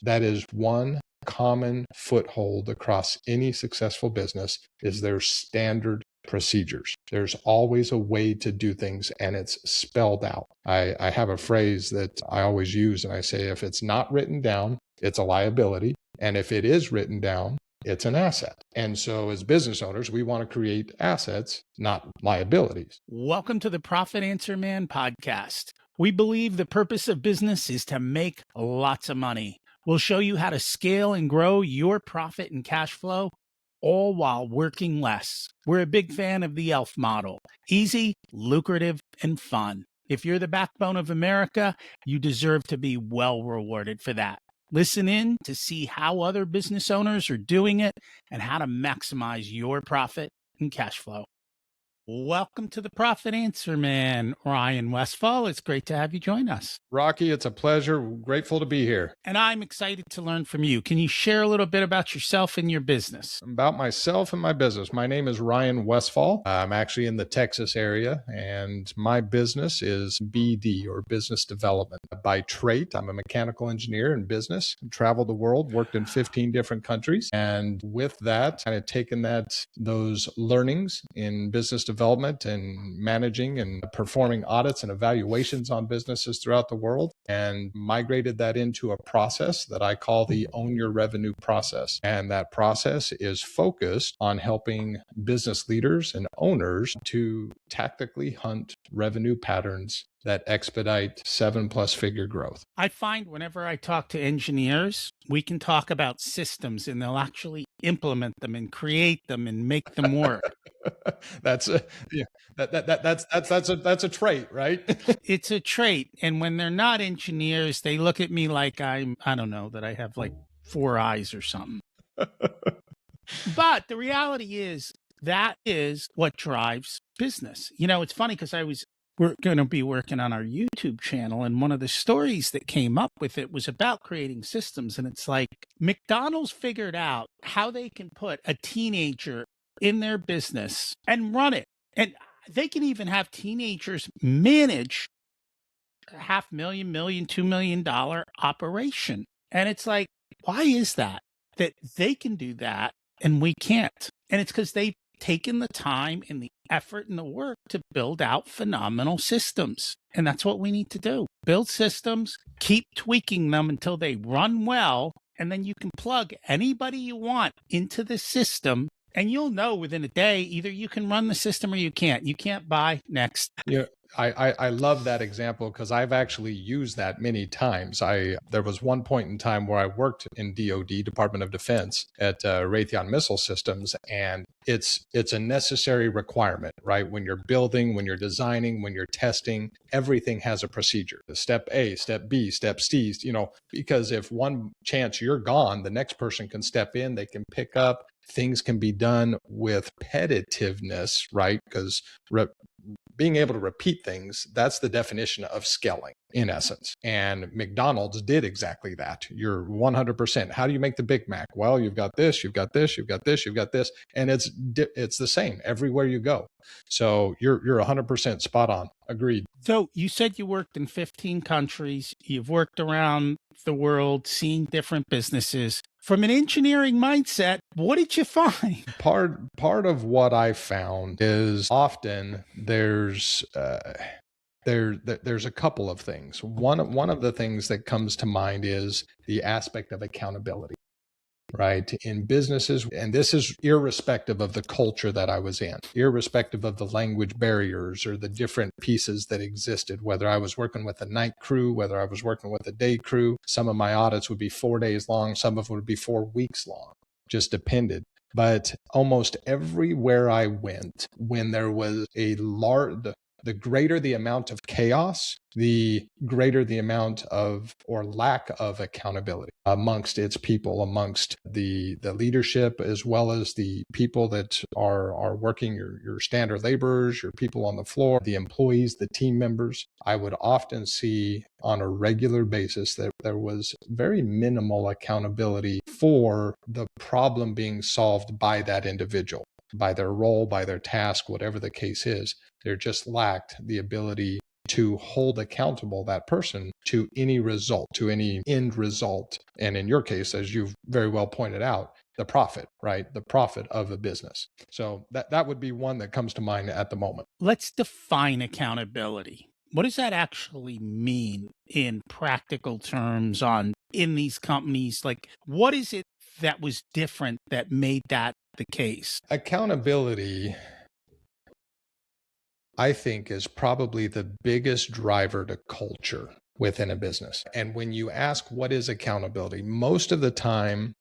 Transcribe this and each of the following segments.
That is one common foothold across any successful business is their standard procedures. There's always a way to do things and it's spelled out. I have a phrase that I always use and I say, if it's not written down, it's a liability. And if it is written down, it's an asset. And so as business owners, we want to create assets, not liabilities. Welcome to the Profit Answer Man podcast. We believe the purpose of business is to make lots of money. We'll show you how to scale and grow your profit and cash flow, all while working less. We're a big fan of the ELF model. Easy, lucrative, and fun. If you're the backbone of America, you deserve to be well rewarded for that. Listen in to see how other business owners are doing it and how to maximize your profit and cash flow. Welcome to the Profit Answer Man, Rion Westfall. It's great to have you join us. Rocky, it's a pleasure. Grateful to be here. And I'm excited to learn from you. Can you share a little bit about yourself and your business? About myself and my business. My name is Rion Westfall. I'm actually in the Texas area, and my business is BD, or business development. By trade, I'm a mechanical engineer in business. Traveled the world, worked in 15 different countries. And with that, kind of taken those learnings in business development and managing and performing audits and evaluations on businesses throughout the world, and migrated that into a process that I call the Own Your Revenue process. And that process is focused on helping business leaders and owners to tactically hunt revenue patterns that expedite 7+ figure growth. I find whenever I talk to engineers, we can talk about systems and they'll actually implement them and create them and make them work. That's a trait, right? It's a trait. And when they're not engineers, they look at me like I don't know, that I have like 4 eyes or something. But the reality is that is what drives business. You know, it's funny because we're going to be working on our YouTube channel, and one of the stories that came up with it was about creating systems. And it's like McDonald's figured out how they can put a teenager in their business and run it. And they can even have teenagers manage a $500,000, $1 million, $2 million operation. And it's like, why is that they can do that and we can't? And it's because they've taken the time and the effort and the work to build out phenomenal systems. And that's what we need to do. Build systems, keep tweaking them until they run well, and then you can plug anybody you want into the system, and you'll know within a day, either you can run the system or you can't. You can't buy next. Yeah. I love that example because I've actually used that many times. There was one point in time where I worked in DoD, Department of Defense, at Raytheon Missile Systems, and it's a necessary requirement, right? When you're building, when you're designing, when you're testing, everything has a procedure. Step A, step B, step C, because if one chance you're gone, the next person can step in, they can pick up, things can be done with repetitiveness, right? Because being able to repeat things, that's the definition of scaling in essence. And McDonald's did exactly that. You're 100%. How do you make the Big Mac? Well, you've got this, you've got this, you've got this, you've got this, and it's the same everywhere you go. So you're 100% spot on. Agreed. So you said you worked in 15 countries. You've worked around the world, seeing different businesses. From an engineering mindset, what did you find? Part of what I found is often there's a couple of things. One of the things that comes to mind is the aspect of accountability, right? In businesses, and this is irrespective of the culture that I was in, irrespective of the language barriers or the different pieces that existed, whether I was working with a night crew, whether I was working with a day crew. Some of my audits would be 4 days long, some of it would be 4 weeks long, just depended. But almost everywhere I went, when there was the greater the amount of chaos, the greater the amount of or lack of accountability amongst its people, amongst the leadership, as well as the people that are working, your standard laborers, your people on the floor, the employees, the team members. I would often see on a regular basis that there was very minimal accountability for the problem being solved by that individual, by their role, by their task, whatever the case is. There just lacked the ability to hold accountable that person to any result, to any end result. And in your case, as you've very well pointed out, the profit, right? The profit of a business. So that would be one that comes to mind at the moment. Let's define accountability. What does that actually mean in practical terms in these companies? Like, what is it that was different that made that the case? Accountability, I think, is probably the biggest driver to culture within a business. And when you ask what is accountability, most of the time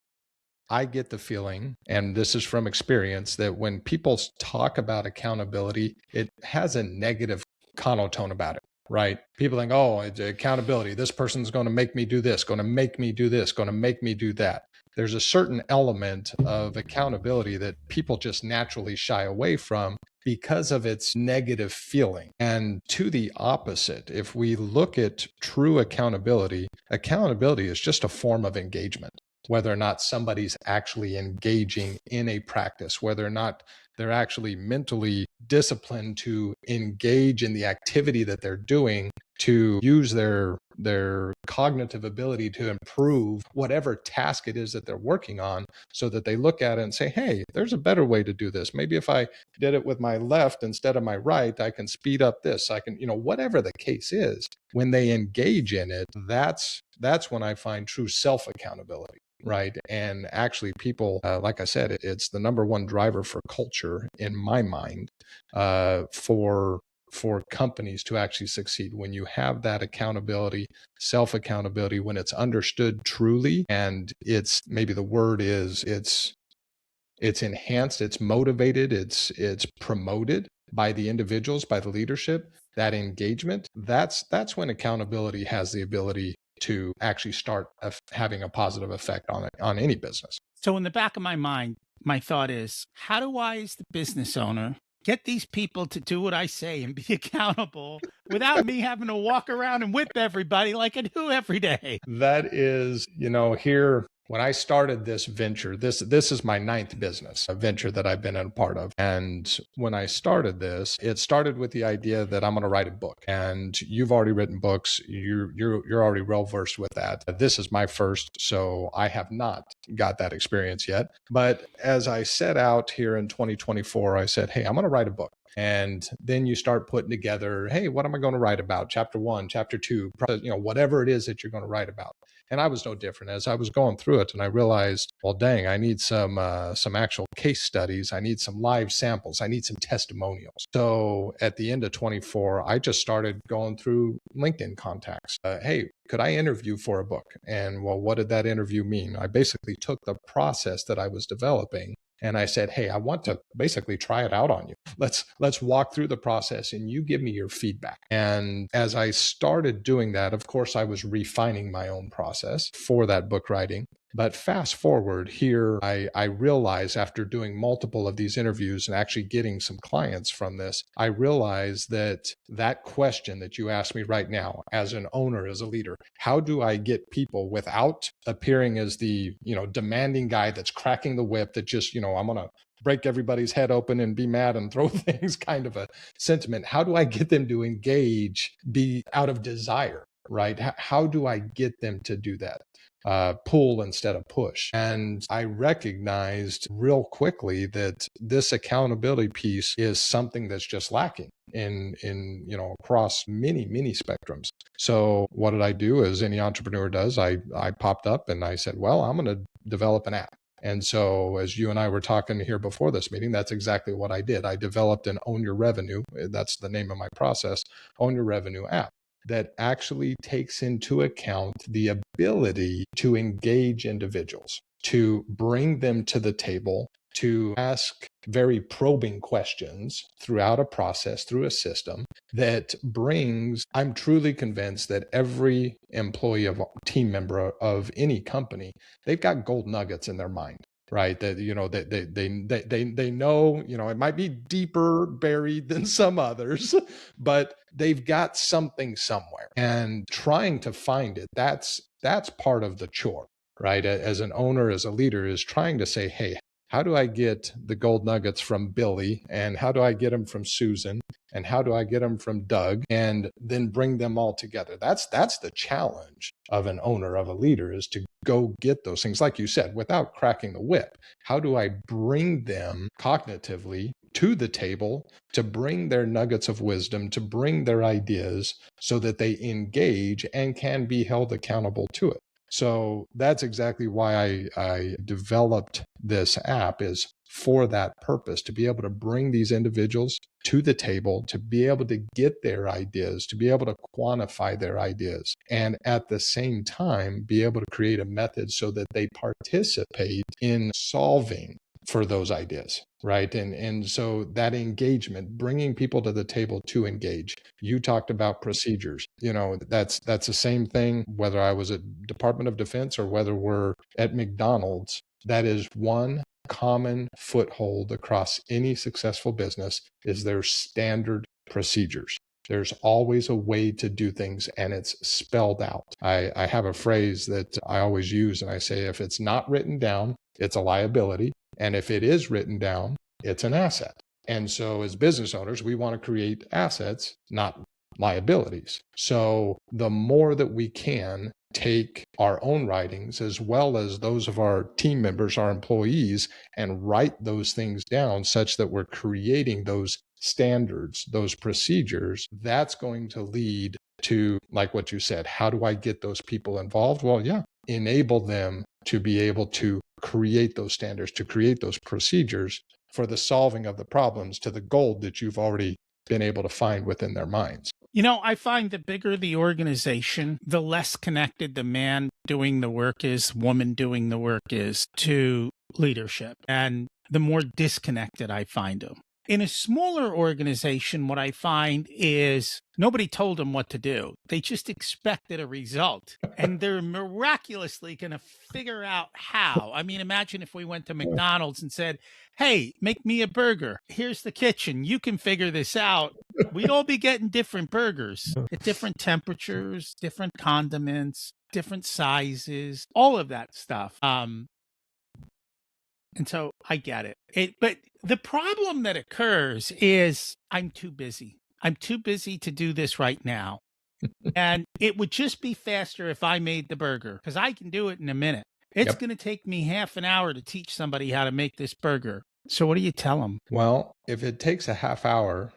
I get the feeling, and this is from experience, that when people talk about accountability, it has a negative connotation about it, right? People think, oh, it's accountability. This person's going to make me do this, going to make me do this, going to make me do that. There's a certain element of accountability that people just naturally shy away from because of its negative feeling. And to the opposite, if we look at true accountability, accountability is just a form of engagement. Whether or not somebody's actually engaging in a practice, whether or not they're actually mentally disciplined to engage in the activity that they're doing, to use their cognitive ability to improve whatever task it is that they're working on, so that they look at it and say, hey, there's a better way to do this. Maybe if I did it with my left instead of my right, I can speed up this. I can, whatever the case is, when they engage in it, that's when I find true self-accountability. Right. And actually people, like I said, it's the number one driver for culture in my mind, for companies to actually succeed. When you have that accountability, self-accountability, when it's understood truly, and it's, maybe the word is, it's enhanced, it's motivated, it's promoted by the individuals, by the leadership, that engagement, that's when accountability has the ability to actually start having a positive effect on any business. So in the back of my mind, my thought is, how do I, as the business owner, get these people to do what I say and be accountable without me having to walk around and whip everybody like I do every day? That is, here, when I started this venture, this is my 9th business, a venture that I've been a part of. And when I started this, it started with the idea that I'm going to write a book. And you've already written books. You're already well versed with that. This is my first, so I have not got that experience yet. But as I set out here in 2024, I said, hey, I'm going to write a book. And then you start putting together, hey, what am I going to write about? Chapter 1, chapter 2, whatever it is that you're going to write about. And I was no different. As I was going through it, and I realized, well, dang, I need some actual case studies. I need some live samples. I need some testimonials. So at the end of 24, I just started going through LinkedIn contacts. Hey, could I interview for a book? And well, what did that interview mean? I basically took the process that I was developing, and I said, hey, I want to basically try it out on you. Let's walk through the process and you give me your feedback. And as I started doing that, of course, I was refining my own process for that book writing. But fast forward here, I realized, after doing multiple of these interviews and actually getting some clients from this, I realized that question that you asked me right now, as an owner, as a leader, how do I get people, without appearing as the, demanding guy that's cracking the whip, that just, I'm going to break everybody's head open and be mad and throw things, kind of a sentiment. How do I get them to engage, be out of desire, right? How do I get them to do that? Pull instead of push. And I recognized real quickly that this accountability piece is something that's just lacking in across many spectrums. So what did I do, as any entrepreneur does? I popped up and I said, well, I'm going to develop an app. And so, as you and I were talking here before this meeting, that's exactly what I did. I developed an Own Your Revenue, that's the name of my process, Own Your Revenue app, that actually takes into account the ability to engage individuals, to bring them to the table, to ask very probing questions throughout a process, through a system that brings, I'm truly convinced that every employee, of team member of any company, they've got gold nuggets in their mind. Right. That, they know, it might be deeper buried than some others, but they've got something somewhere, and trying to find it. That's part of the chore, right? As an owner, as a leader, is trying to say, hey, how do I get the gold nuggets from Billy, and how do I get them from Susan, and how do I get them from Doug, and then bring them all together? That's the challenge of an owner, of a leader, is to go get those things, like you said, without cracking the whip. How do I bring them cognitively to the table, to bring their nuggets of wisdom, to bring their ideas, so that they engage and can be held accountable to it? So that's exactly why I developed this app, is for that purpose, to be able to bring these individuals to the table, to be able to get their ideas, to be able to quantify their ideas, and at the same time, be able to create a method so that they participate in solving for those ideas, right? And so that engagement, bringing people to the table to engage. You talked about procedures. That's the same thing, whether I was at Department of Defense or whether we're at McDonald's. That is one common foothold across any successful business, is their standard procedures. There's always a way to do things, and it's spelled out. I have a phrase that I always use, and I say, if it's not written down, it's a liability. And if it is written down, it's an asset. And so as business owners, we want to create assets, not liabilities. So the more that we can take our own writings, as well as those of our team members, our employees, and write those things down such that we're creating those standards, those procedures, that's going to lead to, like what you said, how do I get those people involved? Well, yeah, enable them to be able to create those standards, to create those procedures for the solving of the problems, to the gold that you've already been able to find within their minds. I find the bigger the organization, the less connected the man doing the work is, woman doing the work is, to leadership, and the more disconnected I find them. In a smaller organization, what I find is nobody told them what to do. They just expected a result, and they're miraculously going to figure out how. I mean, imagine if we went to McDonald's and said, hey, make me a burger. Here's the kitchen. You can figure this out. We'd all be getting different burgers at different temperatures, different condiments, different sizes, all of that stuff. And so I get it. But the problem that occurs is I'm too busy. I'm too busy to do this right now. And it would just be faster if I made the burger, because I can do it in a minute. It's going to take me half an hour to teach somebody how to make this burger. So what do you tell them? Well, if it takes a half hour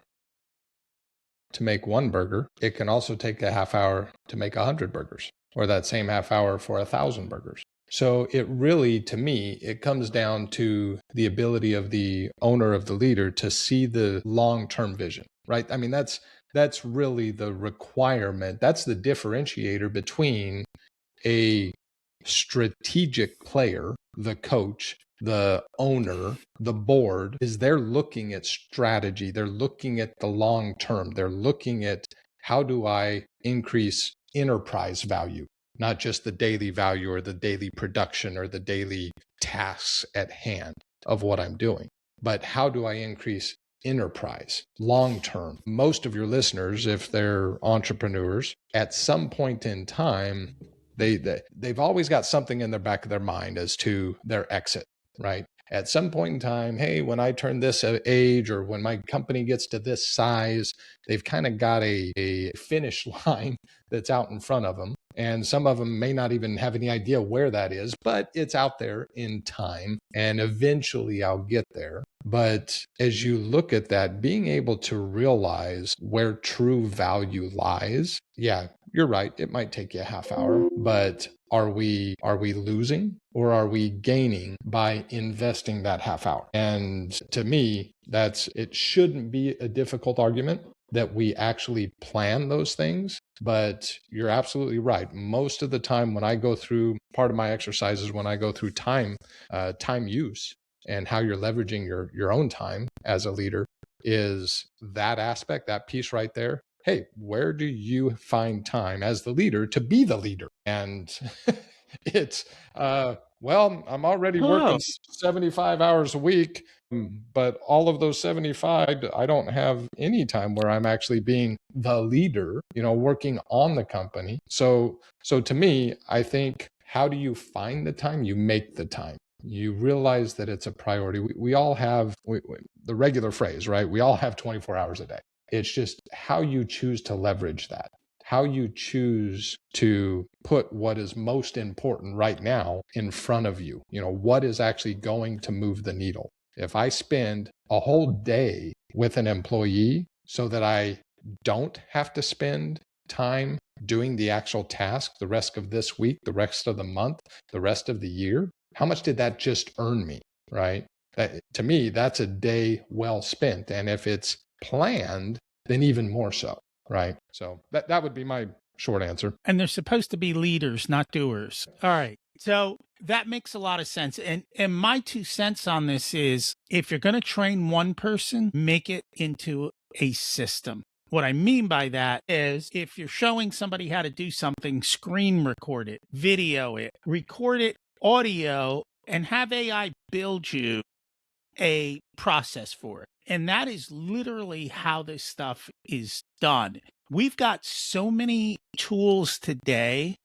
to make one burger, it can also take a half hour to make 100 burgers, or that same half hour for 1,000 burgers. So it really, to me, it comes down to the ability of the owner, of the leader, to see the long-term vision, right? I mean, that's really the requirement. That's the differentiator between a strategic player, the coach, the owner, the board, is they're looking at strategy. They're looking at the long term. They're looking at, how do I increase enterprise value? Not just the daily value or the daily production or the daily tasks at hand of what I'm doing, but how do I increase enterprise long term? Most of your listeners, if they're entrepreneurs, at some point in time, they've always got something in the back of their mind as to their exit, right? At some point in time, hey, when I turn this age, or when my company gets to this size, they've kind of got a finish line that's out in front of them. And some of them may not even have any idea where that is, but it's out there in time, and eventually I'll get there. But as you look at that, being able to realize where true value lies, yeah, you're right, it might take you a half hour, but are we losing, or are we gaining by investing that half hour? And to me, it shouldn't be a difficult argument that we actually plan those things. But you're absolutely right. Most of the time when I go through, part of my exercises, when I go through time use, and how you're leveraging your own time as a leader, is that aspect, that piece right there. Hey, where do you find time as the leader to be the leader? And it's, well, I'm already working 75 hours a week, but all of those 75, I don't have any time where I'm actually being the leader, working on the company. So to me, I think, how do you find the time? You make the time. You realize that it's a priority. We all have the regular phrase, right? We all have 24 hours a day. It's just how you choose to leverage that, how you choose to put what is most important right now in front of you. You know, what is actually going to move the needle? If I spend a whole day with an employee so that I don't have to spend time doing the actual task the rest of this week, the rest of the month, the rest of the year, how much did that just earn me, right? To me, that's a day well spent. And if it's planned, then even more so, right? So that would be my short answer. And they're supposed to be leaders, not doers. All right. So that makes a lot of sense. And my 2 cents on this is, if you're going to train one person, make it into a system. What I mean by that is, if you're showing somebody how to do something, screen record it, video it, record it, audio, and have AI build you a process for it. And that is literally how this stuff is done. We've got so many tools today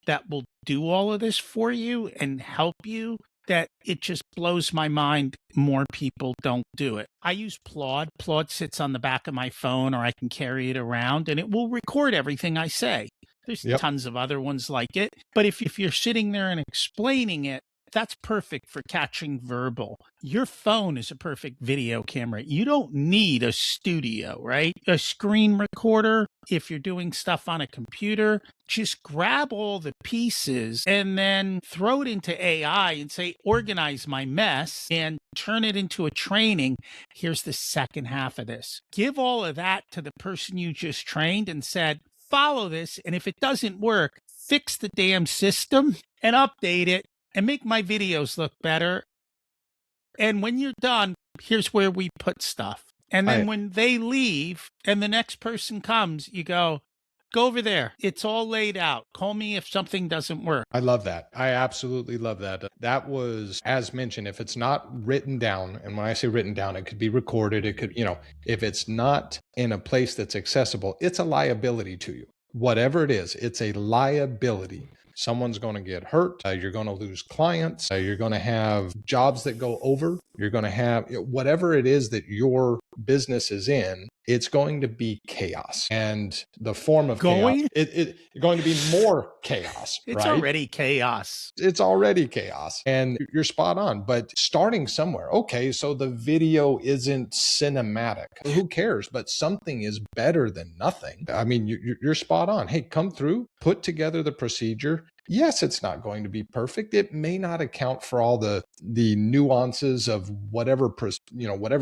that will do all of this for you and help you, that it just blows my mind more people don't do it. I use Claude. Claude sits on the back of my phone, or I can carry it around, and it will record everything I say. There's tons of other ones like it. But if you're sitting there and explaining it, that's perfect for catching verbal. Your phone is a perfect video camera. You don't need a studio, right? A screen recorder. If you're doing stuff on a computer, just grab all the pieces and then throw it into AI and say, organize my mess and turn it into a training. Here's the second half of this. Give all of that to the person you just trained and said, follow this. And if it doesn't work, fix the damn system and update it and make my videos look better. And when you're done, here's where we put stuff. And then when they leave and the next person comes, you go over there. It's all laid out. Call me if something doesn't work. I love that. I absolutely love that. That was, as mentioned, if it's not written down, and when I say written down, it could be recorded. It could, if it's not in a place that's accessible, it's a liability to you. Whatever it is, it's a liability. Someone's going to get hurt. You're going to lose clients. You're going to have jobs that go over. You're going to have whatever it is that your business is in. It's going to be chaos, and the form of chaos, it's going to be more chaos. It's already chaos. It's already chaos, and you're spot on. But starting somewhere, okay, so the video isn't cinematic. Who cares? But something is better than nothing. I mean, you're spot on. Hey, come through, put together the procedure. Yes, it's not going to be perfect. It may not account for all the nuances of whatever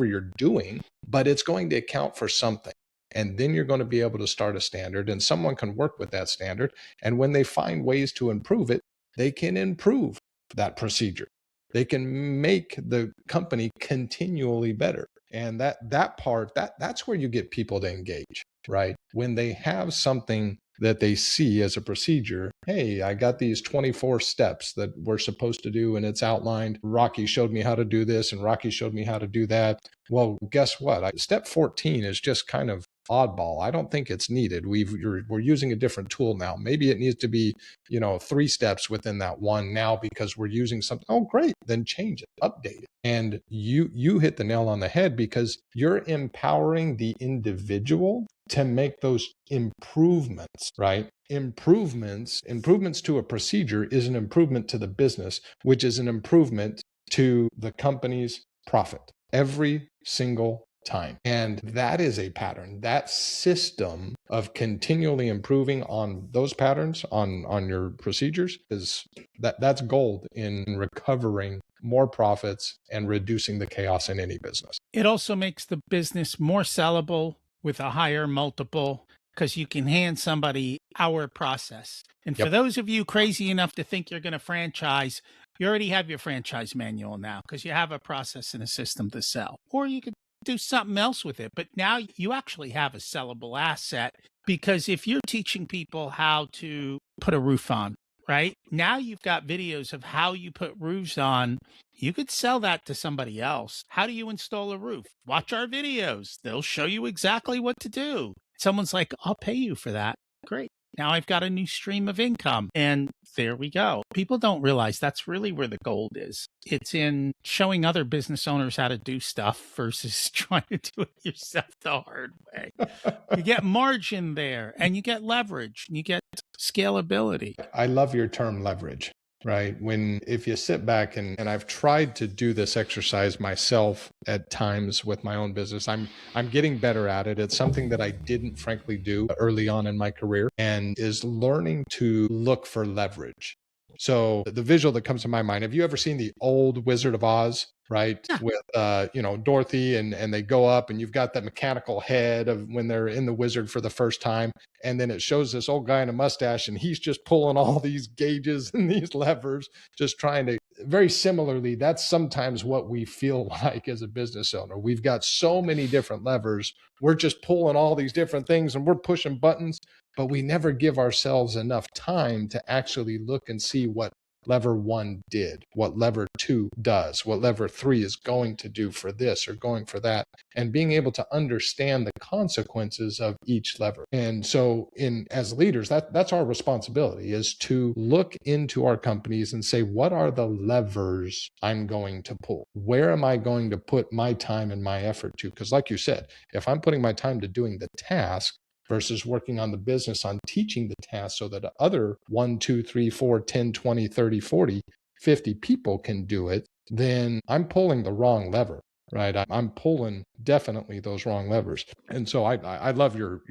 you're doing, but it's going to account for something. And then you're going to be able to start a standard, and someone can work with that standard. And when they find ways to improve it, they can improve that procedure. They can make the company continually better. And that part, that's where you get people to engage, right? When they have something that they see as a procedure. Hey, I got these 24 steps that we're supposed to do, and it's outlined. Rocky showed me how to do this, and Rocky showed me how to do that. Well, guess what? Step 14 is just kind of oddball. I don't think it's needed. We're using a different tool now. Maybe it needs to be, 3 steps within that one now because we're using something. Oh, great. Then change it, update it. And you hit the nail on the head, because you're empowering the individual to make those improvements, right? Improvements to a procedure is an improvement to the business, which is an improvement to the company's profit every single time. And that is a pattern. That system of continually improving on those patterns, on your procedures, that's gold in recovering more profits and reducing the chaos in any business. It also makes the business more sellable with a higher multiple, because you can hand somebody our process. And for those of you crazy enough to think you're going to franchise, you already have your franchise manual now, because you have a process and a system to sell. Or you could do something else with it. But now you actually have a sellable asset, because if you're teaching people how to put a roof on, right? Now you've got videos of how you put roofs on. You could sell that to somebody else. How do you install a roof? Watch our videos. They'll show you exactly what to do. Someone's like, I'll pay you for that. Great. Now I've got a new stream of income. And there we go. People don't realize that's really where the gold is. It's in showing other business owners how to do stuff versus trying to do it yourself the hard way. You get margin there, and you get leverage, and you get scalability. I love your term leverage, right? If you sit back and I've tried to do this exercise myself at times with my own business, I'm getting better at it. It's something that I didn't frankly do early on in my career, and is learning to look for leverage. So the visual that comes to my mind, have you ever seen the old Wizard of Oz, right? Yeah. With Dorothy, and they go up, and you've got that mechanical head of when they're in the wizard for the first time. And then it shows this old guy in a mustache, and he's just pulling all these gauges and these levers, just trying to, very similarly, that's sometimes what we feel like as a business owner. We've got so many different levers. We're just pulling all these different things and we're pushing buttons, but we never give ourselves enough time to actually look and see what lever 1 did, what lever 2 does, what lever 3 is going to do for this or going for that, and being able to understand the consequences of each lever. And so as leaders, that's our responsibility, is to look into our companies and say, what are the levers I'm going to pull? Where am I going to put my time and my effort to? Because like you said, if I'm putting my time to doing the task versus working on the business, on teaching the task so that other 1, 2, 3, 4, 10, 20, 30, 40, 50 people can do it, then I'm pulling the wrong lever, right? I'm pulling definitely those wrong levers. And so I love your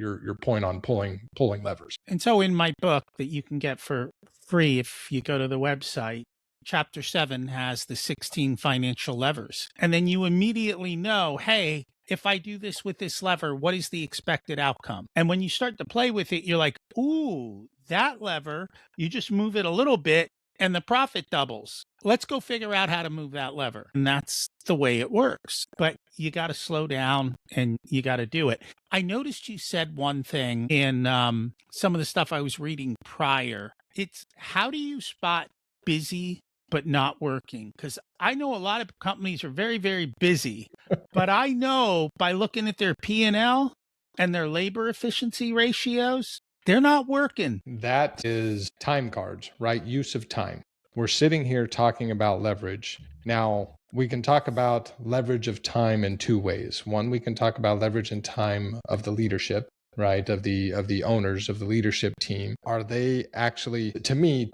point on pulling levers. And so in my book that you can get for free if you go to the website, Chapter 7 has the 16 financial levers. And then you immediately know, hey, if I do this with this lever, what is the expected outcome? And when you start to play with it, you're like, ooh, that lever, you just move it a little bit and the profit doubles. Let's go figure out how to move that lever. And that's the way it works. But you got to slow down and you got to do it. I noticed you said one thing in some of the stuff I was reading prior. It's how do you spot busy but not working? Because I know a lot of companies are very, very busy, but I know by looking at their P&L and their labor efficiency ratios, they're not working. That is time cards, right? Use of time. We're sitting here talking about leverage. Now, we can talk about leverage of time in 2 ways. One, we can talk about leverage in time of the leadership, right? Of the owners of the leadership team. Are they actually, to me,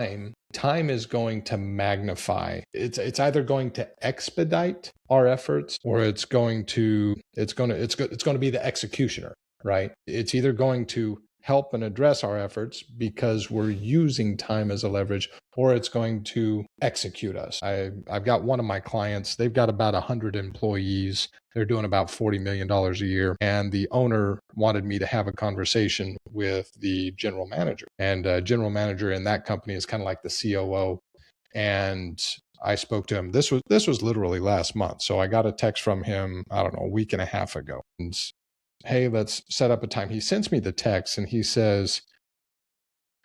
time is going to magnify. It's either going to expedite our efforts, or it's going to be the executioner, right? It's either going to help and address our efforts because we're using time as a leverage, or it's going to execute us. I've got one of my clients, they've got about 100 employees. They're doing about $40 million a year. And the owner wanted me to have a conversation with the general manager. And general manager in that company is kind of like the COO. And I spoke to him. This was literally last month. So I got a text from him, I don't know, a week and a half ago. And hey, let's set up a time. He sends me the text and he says,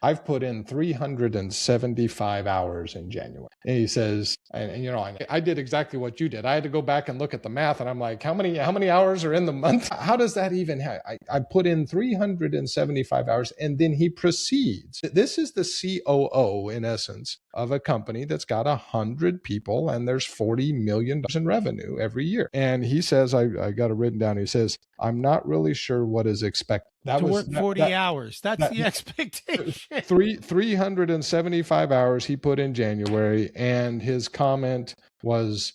I've put in 375 hours in January. And he says, and I did exactly what you did. I had to go back and look at the math, and I'm like, how many hours are in the month? How does that even happen? I put in 375 hours, and then he proceeds. This is the COO, in essence, of a company that's got 100 people, and there's $40 million in revenue every year. And he says, I got it written down. He says, I'm not really sure what is expected. To work 40 hours. That's the expectation. 375 hours he put in January, and his comment was,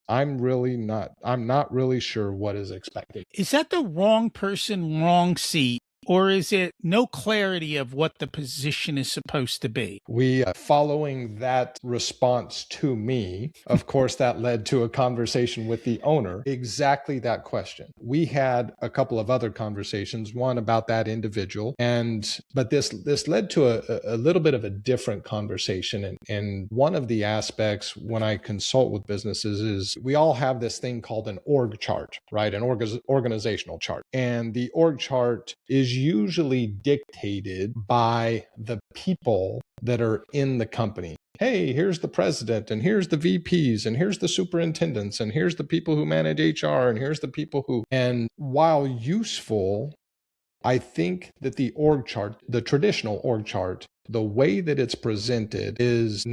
I'm not really sure what is expected. Is that the wrong person, wrong seat? Or is it no clarity of what the position is supposed to be? We, following that response to me, of course, that led to a conversation with the owner. Exactly that question. We had a couple of other conversations, one about that individual, but this led to a little bit of a different conversation. And one of the aspects when I consult with businesses is we all have this thing called an org chart, right? An organizational chart. And the org chart is usually dictated by the people that are in the company. Hey, here's the president, and here's the VPs, and here's the superintendents, and here's the people who manage HR, and here's the people who, and while useful, I think that the org chart, the traditional org chart, the way that it's presented is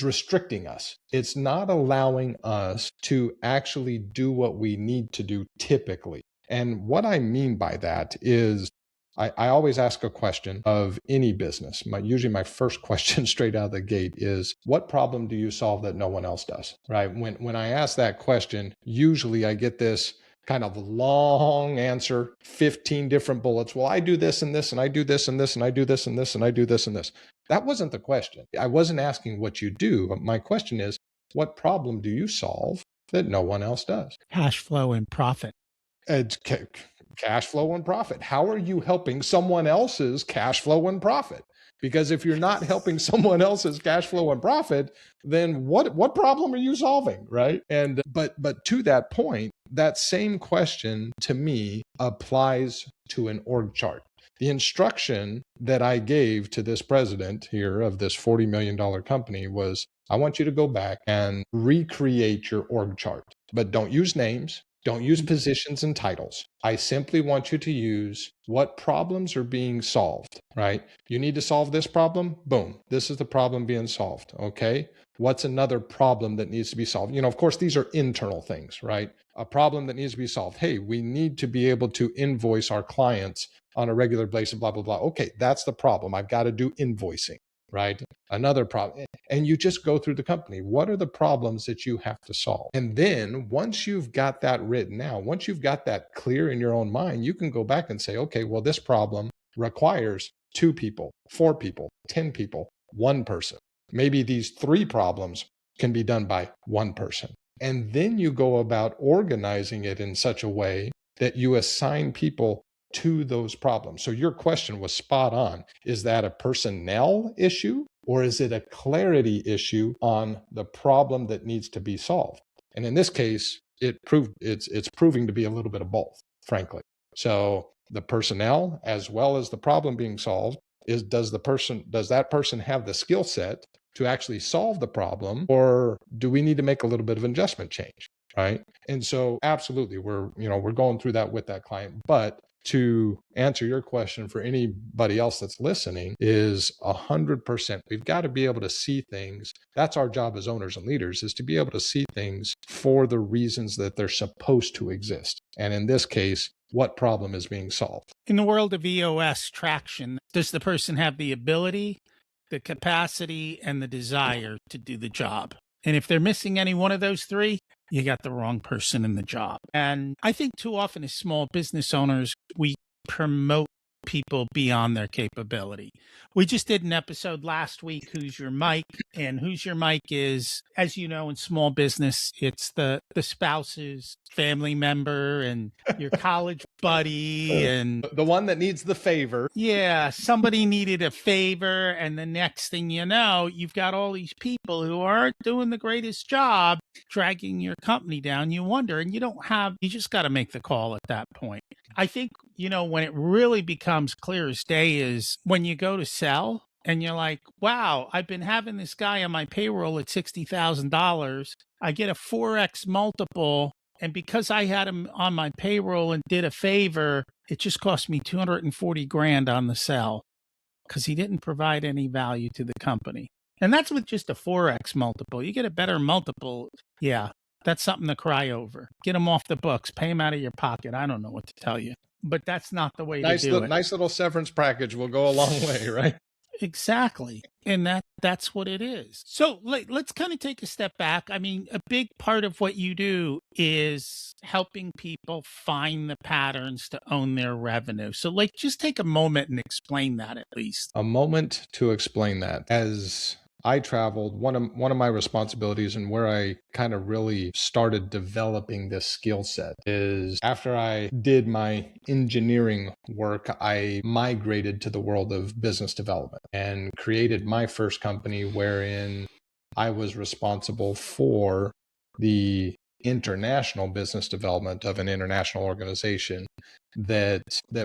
restricting us. It's not allowing us to actually do what we need to do typically. And what I mean by that is I always ask a question of any business. Usually my first question straight out of the gate is, what problem do you solve that no one else does? Right? When I ask that question, usually I get this kind of long answer, 15 different bullets. Well, I do this and this, and I do this and this, and I do this and this, and I do this and this. That wasn't the question. I wasn't asking what you do. But my question is, what problem do you solve that no one else does? Cash flow and profit. It's cash flow and profit. How are you helping someone else's cash flow and profit? Because if you're not helping someone else's cash flow and profit, then what problem are you solving, right? And but to that point, that same question to me applies to an org chart. The instruction that I gave to this president here of this $40 million company was, I want you to go back and recreate your org chart, but don't use names. Don't use positions and titles. I simply want you to use what problems are being solved, right? You need to solve this problem. Boom. This is the problem being solved. Okay. What's another problem that needs to be solved? Of course, these are internal things, right? A problem that needs to be solved. Hey, we need to be able to invoice our clients on a regular basis, blah, blah, blah. Okay. That's the problem. I've got to do invoicing, right? Another problem. And you just go through the company. What are the problems that you have to solve? And then once you've got that written out, once you've got that clear in your own mind, you can go back and say, okay, well, this problem requires 2 people, 4 people, 10 people, 1 person. Maybe these 3 problems can be done by 1 person. And then you go about organizing it in such a way that you assign people to those problems. So your question was spot on. Is that a personnel issue, or is it a clarity issue on the problem that needs to be solved? And in this case, it's proving to be a little bit of both, frankly. So the personnel as well as the problem being solved is, does that person have the skill set to actually solve the problem, or do we need to make a little bit of an adjustment change? Right. And so absolutely, we're going through that with that client. But to answer your question for anybody else that's listening is 100%. We've got to be able to see things. That's our job as owners and leaders, is to be able to see things for the reasons that they're supposed to exist. And in this case, what problem is being solved? In the world of EOS traction, does the person have the ability, the capacity, and the desire to do the job? And if they're missing any one of those 3, you got the wrong person in the job. And I think too often as small business owners, we promote people beyond their capability. We just did an episode last week, Who's Your Mike? And Who's Your Mike is, as you know, in small business, it's the spouse's family member and your college buddy and the one that needs the favor. Yeah, somebody needed a favor, and the next thing you know, you've got all these people who aren't doing the greatest job dragging your company down. You wonder, and you just got to make the call at that point. I think, when it really becomes clear as day is when you go to sell and you're like, wow, I've been having this guy on my payroll at $60,000. I get a 4X multiple. And because I had him on my payroll and did a favor, it just cost me $240,000 on the sell because he didn't provide any value to the company. And that's with just a 4X multiple. You get a better multiple. Yeah, that's something to cry over. Get them off the books. Pay them out of your pocket. I don't know what to tell you. But that's not the way to do it. Nice little severance package will go a long way, right? Exactly. And that's what it is. So let's kind of take a step back. I mean, a big part of what you do is helping people find the patterns to own their revenue. So just take a moment and explain that at least. A moment to explain that. As I traveled, one of my responsibilities and where I kind of really started developing this skill set is after I did my engineering work, I migrated to the world of business development and created my first company wherein I was responsible for the international business development of an international organization that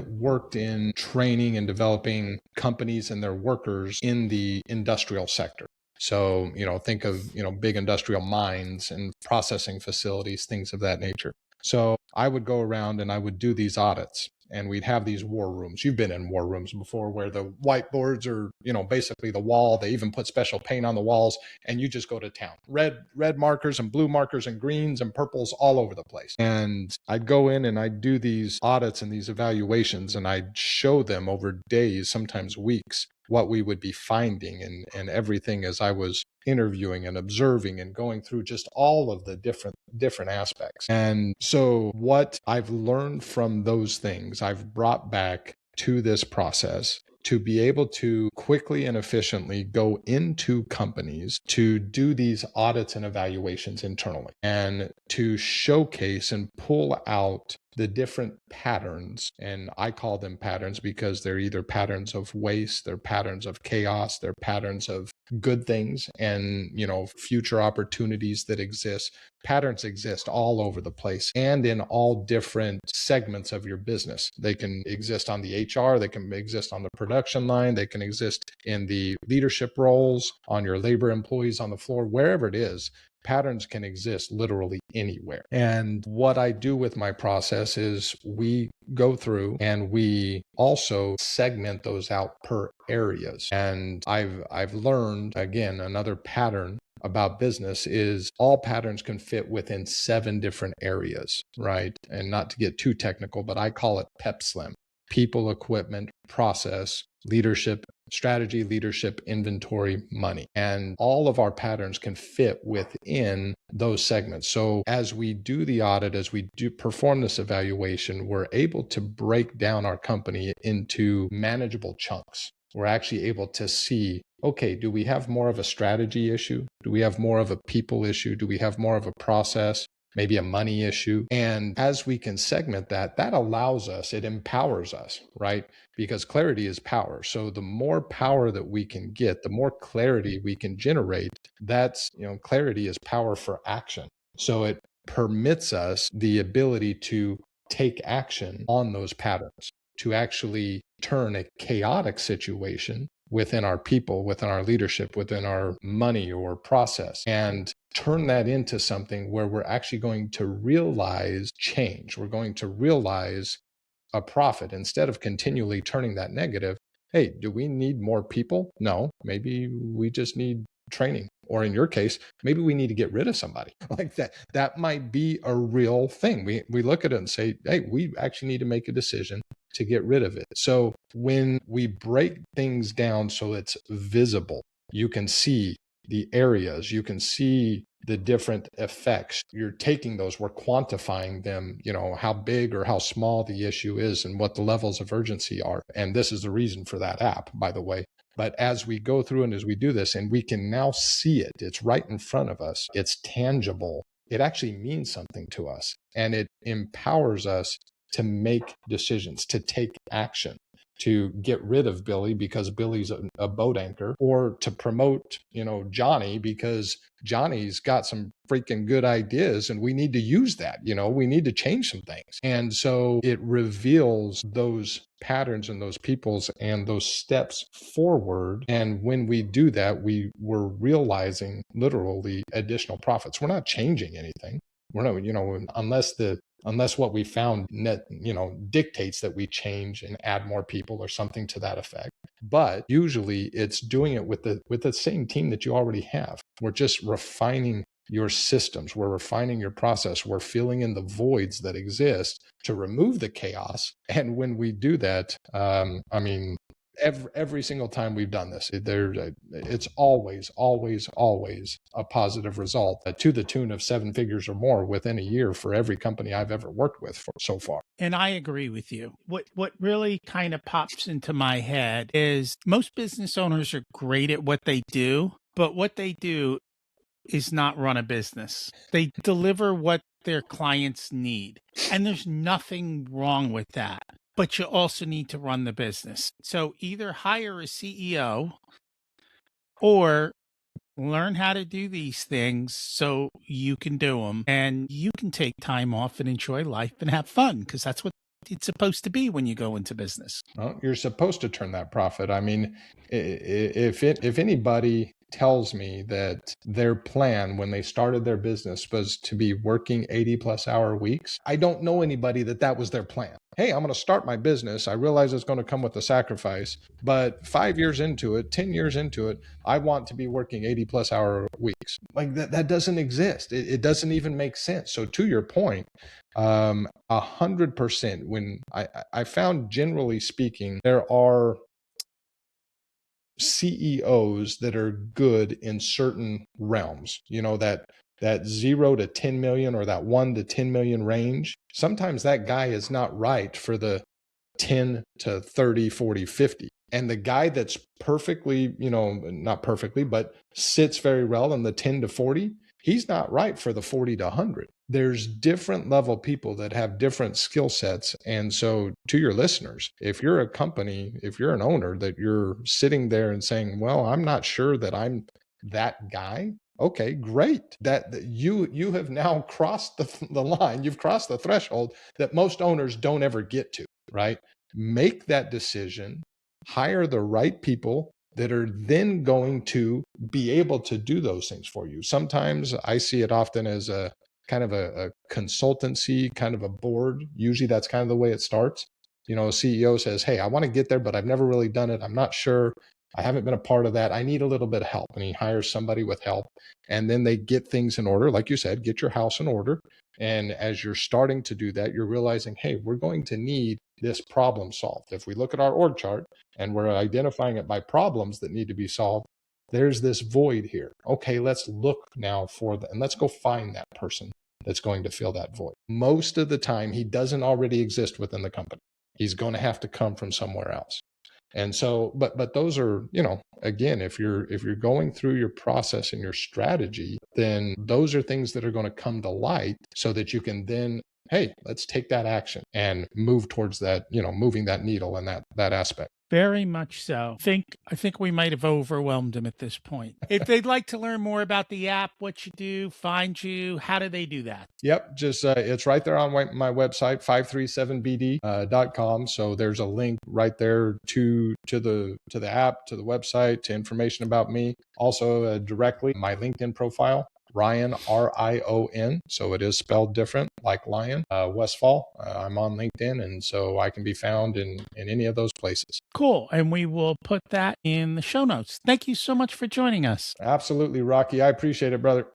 worked in training and developing companies and their workers in the industrial sector. So, think of, big industrial mines and processing facilities, things of that nature. So I would go around and I would do these audits. and we'd have these war rooms. You've been in war rooms before where the whiteboards are, basically the wall. They even put special paint on the walls, and you just go to town. Red markers and blue markers and greens and purples all over the place. And I'd go in and I'd do these audits and these evaluations, and I'd show them over days, sometimes weeks, what we would be finding and everything as I was interviewing and observing and going through just all of the different aspects. And so what I've learned from those things, I've brought back to this process to be able to quickly and efficiently go into companies to do these audits and evaluations internally and to showcase and pull out the different patterns. And I call them patterns because they're either patterns of waste, they're patterns of chaos, they're patterns of good things and, future opportunities that exist. Patterns exist all over the place and in all different segments of your business. They can exist on the HR, they can exist on the production line, they can exist in the leadership roles, on your labor employees on the floor, wherever it is. Patterns can exist literally anywhere. And what I do with my process is we go through and we also segment those out per areas. And I've learned, again, another pattern about business is all patterns can fit within 7 different areas, right? And not to get too technical, but I call it PEPSLIM: people, equipment, process, leadership, strategy, leadership, inventory, money. And all of our patterns can fit within those segments. So as we do the audit, as we do perform this evaluation, we're able to break down our company into manageable chunks. We're actually able to see, okay, do we have more of a strategy issue? Do we have more of a people issue? Do we have more of a process? Maybe a money issue. And as we can segment that, that allows us, it empowers us, right? Because clarity is power. So the more power that we can get, the more clarity we can generate, that's, clarity is power for action. So it permits us the ability to take action on those patterns, to actually turn a chaotic situation within our people, within our leadership, within our money or process, and turn that into something where we're actually going to realize change. We're going to realize a profit instead of continually turning that negative. Hey, do we need more people? No, maybe we just need training. Or in your case, maybe we need to get rid of somebody like that. That might be a real thing. We look at it and say, hey, we actually need to make a decision to get rid of it. So when we break things down so it's visible, you can see the areas, you can see the different effects. You're taking those, we're quantifying them, how big or how small the issue is and what the levels of urgency are. And this is the reason for that app, by the way. But as we go through and as we do this, and we can now see it, it's right in front of us, it's tangible, it actually means something to us. And it empowers us to make decisions, to take action, to get rid of Billy because Billy's a boat anchor, or to promote, Johnny because Johnny's got some freaking good ideas and we need to use that, we need to change some things. And so it reveals those patterns and those peoples and those steps forward. And when we do that, we're realizing literally additional profits. We're not changing anything. We're not, unless what we found dictates that we change and add more people or something to that effect. But usually it's doing it with the same team that you already have. We're just refining your systems. We're refining your process. We're filling in the voids that exist to remove the chaos. And when we do that, every single time we've done this, it's always a positive result to the tune of 7 figures or more within a year for every company I've ever worked with so far. And I agree with you. What really kind of pops into my head is most business owners are great at what they do, but what they do is not run a business. They deliver what their clients need. And there's nothing wrong with that. But you also need to run the business. So either hire a CEO or learn how to do these things so you can do them and you can take time off and enjoy life and have fun, because that's what it's supposed to be when you go into business. Well, you're supposed to turn that profit. I mean, if anybody tells me that their plan when they started their business was to be working 80 plus hour weeks, I don't know anybody that was their plan. hey, I'm going to start my business. I realize it's going to come with a sacrifice, but 5 years into it, 10 years into it, I want to be working 80+ hour weeks. Like that doesn't exist. It doesn't even make sense. So to your point, 100%, when I found, generally speaking, there are CEOs that are good in certain realms, that 0 to 10 million or that 1 to 10 million range. Sometimes that guy is not right for the 10 to 30, 40, 50. And the guy that's perfectly, not perfectly, but sits very well in the 10 to 40, he's not right for the 40 to 100. There's different level people that have different skill sets. And so to your listeners, if you're a company, if you're an owner that you're sitting there and saying, well, I'm not sure that I'm that guy. Okay, great. That you have now crossed the line. You've crossed the threshold that most owners don't ever get to, right? Make that decision, hire the right people that are then going to be able to do those things for you. Sometimes I see it often as a kind of a consultancy, kind of a board. Usually that's kind of the way it starts. A CEO says, hey, I want to get there, but I've never really done it. I'm not sure. I haven't been a part of that. I need a little bit of help. And he hires somebody with help. And then they get things in order. Like you said, get your house in order. And as you're starting to do that, you're realizing, hey, we're going to need this problem solved. If we look at our org chart and we're identifying it by problems that need to be solved, there's this void here. Okay, let's look now for that, and let's go find that person that's going to fill that void. Most of the time, he doesn't already exist within the company. He's going to have to come from somewhere else. And so, but those are, again, if you're going through your process and your strategy, then those are things that are going to come to light so that you can then, hey, let's take that action and move towards that, moving that needle in that aspect. Very much so. I think we might have overwhelmed them at this point. If they'd like to learn more about the app, what you do, find you, how do they do that? Yep, just it's right there on my website, 537bd.com. So there's a link right there to the app, to the website, to information about me. Also, directly my LinkedIn profile. Rion, Rion. So it is spelled different, like lion. Westfall. I'm on LinkedIn, and so I can be found in any of those places. Cool. And we will put that in the show notes. Thank you so much for joining us. Absolutely, Rocky. I appreciate it, brother.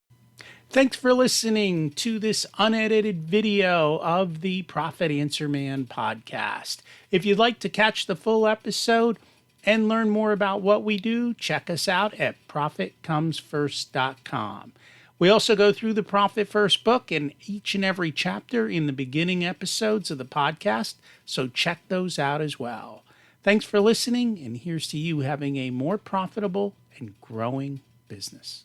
Thanks for listening to this unedited video of the Profit Answer Man podcast. If you'd like to catch the full episode and learn more about what we do, check us out at profitcomesfirst.com. We also go through the Profit First book in each and every chapter in the beginning episodes of the podcast, so check those out as well. Thanks for listening, and here's to you having a more profitable and growing business.